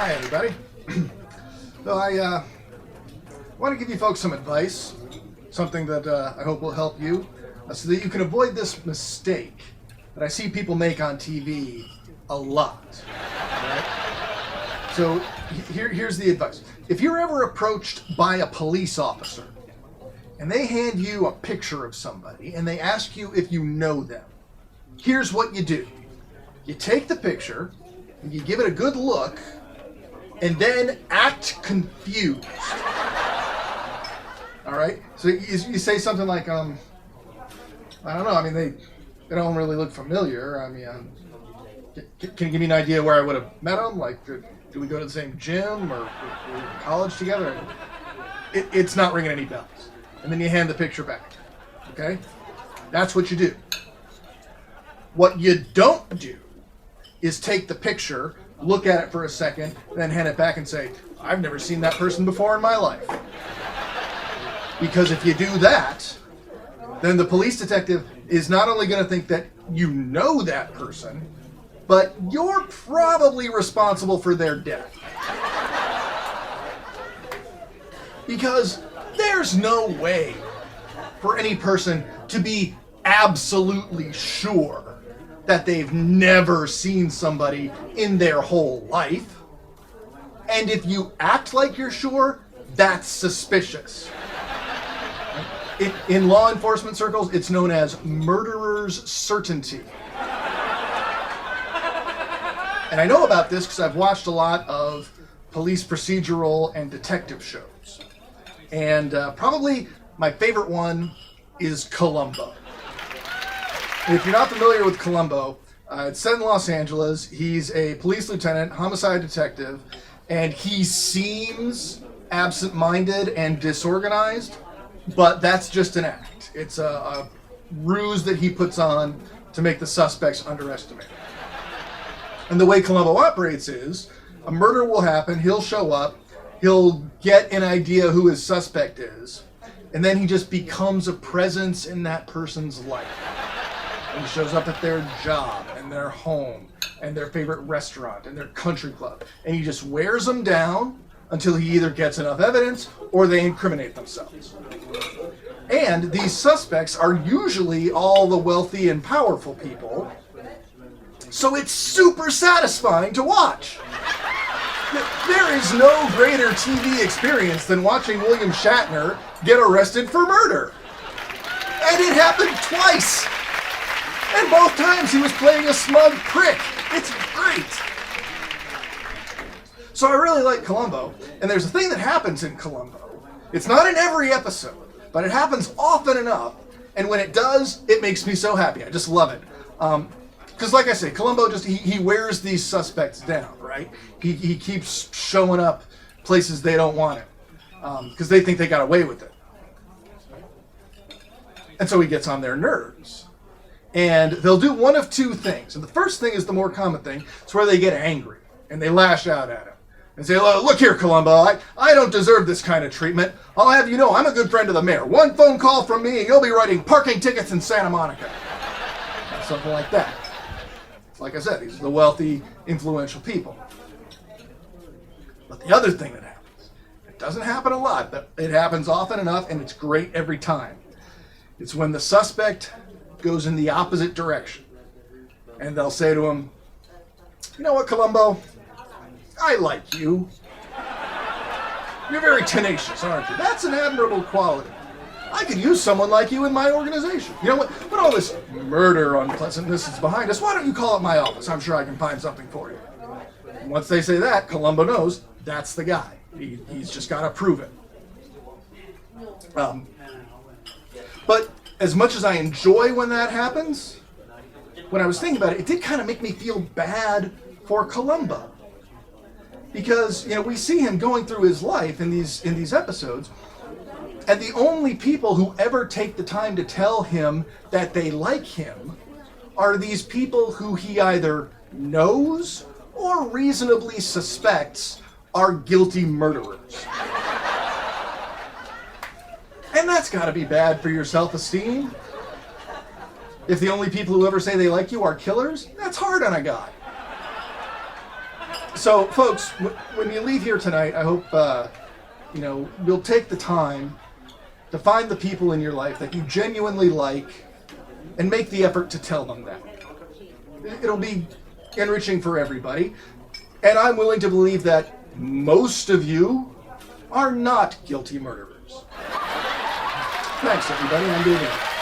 Hi, everybody. So I want to give you folks some advice, something that I hope will help you, so that you can avoid this mistake that I see people make on TV a lot. Right? So here's the advice. If you're ever approached by a police officer and they hand you a picture of somebody and they ask you if you know them, here's what you do. You take the picture and you give it a good look and then act confused. All right? So you say something like, I don't know, I mean, they don't really look familiar. I mean, can you give me an idea where I would have met them? Like, did we go to the same gym or were we in college together? It's not ringing any bells. And then you hand the picture back. Okay? That's what you do. What you don't do is take the picture, look at it for a second, then hand it back and say, I've never seen that person before in my life. Because if you do that, then the police detective is not only going to think that you know that person, but you're probably responsible for their death. Because there's no way for any person to be absolutely sure that they've never seen somebody in their whole life. And if you act like you're sure, that's suspicious. In law enforcement circles, it's known as murderer's certainty. And I know about this because I've watched a lot of police procedural and detective shows. And probably my favorite one is Columbo. And if you're not familiar with Columbo, it's set in Los Angeles. He's a police lieutenant, homicide detective, and he seems absent-minded and disorganized, but that's just an act. It's a ruse that he puts on to make the suspects underestimated. And the way Columbo operates is, a murder will happen, he'll show up, he'll get an idea who his suspect is, and then he just becomes a presence in that person's life. And he shows up at their job, and their home, and their favorite restaurant, and their country club. And he just wears them down until he either gets enough evidence or they incriminate themselves. And these suspects are usually all the wealthy and powerful people, so it's super satisfying to watch. There is no greater TV experience than watching William Shatner get arrested for murder. And it happened twice. And both times he was playing a smug prick. It's great. So I really like Columbo. And there's a thing that happens in Columbo. It's not in every episode, but it happens often enough. And when it does, it makes me so happy. I just love it. Because like I say, Columbo just, he wears these suspects down, right? He keeps showing up places they don't want him. Because they think they got away with it. And so he gets on their nerves. And they'll do one of two things. And the first thing is the more common thing. It's where they get angry. And they lash out at him. And say, look here, Columbo, I don't deserve this kind of treatment. I'll have you know I'm a good friend of the mayor. One phone call from me and you'll be writing parking tickets in Santa Monica. Something like that. Like I said, these are the wealthy, influential people. But the other thing that happens, it doesn't happen a lot, but it happens often enough and it's great every time. It's when the suspect goes in the opposite direction. And they'll say to him, you know what, Columbo? I like you. You're very tenacious, aren't you? That's an admirable quality. I could use someone like you in my organization. You know what? When all this murder unpleasantness is behind us, why don't you call up my office? I'm sure I can find something for you. And once they say that, Columbo knows that's the guy. He's just got to prove it. But as much as I enjoy when that happens, when I was thinking about it, it did kind of make me feel bad for Columbo. Because, you know, we see him going through his life in these episodes, and the only people who ever take the time to tell him that they like him are these people who he either knows or reasonably suspects are guilty murderers. And that's got to be bad for your self-esteem. If the only people who ever say they like you are killers, that's hard on a guy. So, folks, when you leave here tonight, I hope you'll take the time to find the people in your life that you genuinely like and make the effort to tell them that. It'll be enriching for everybody, and I'm willing to believe that most of you are not guilty murderers. Thanks, everybody. I'm David.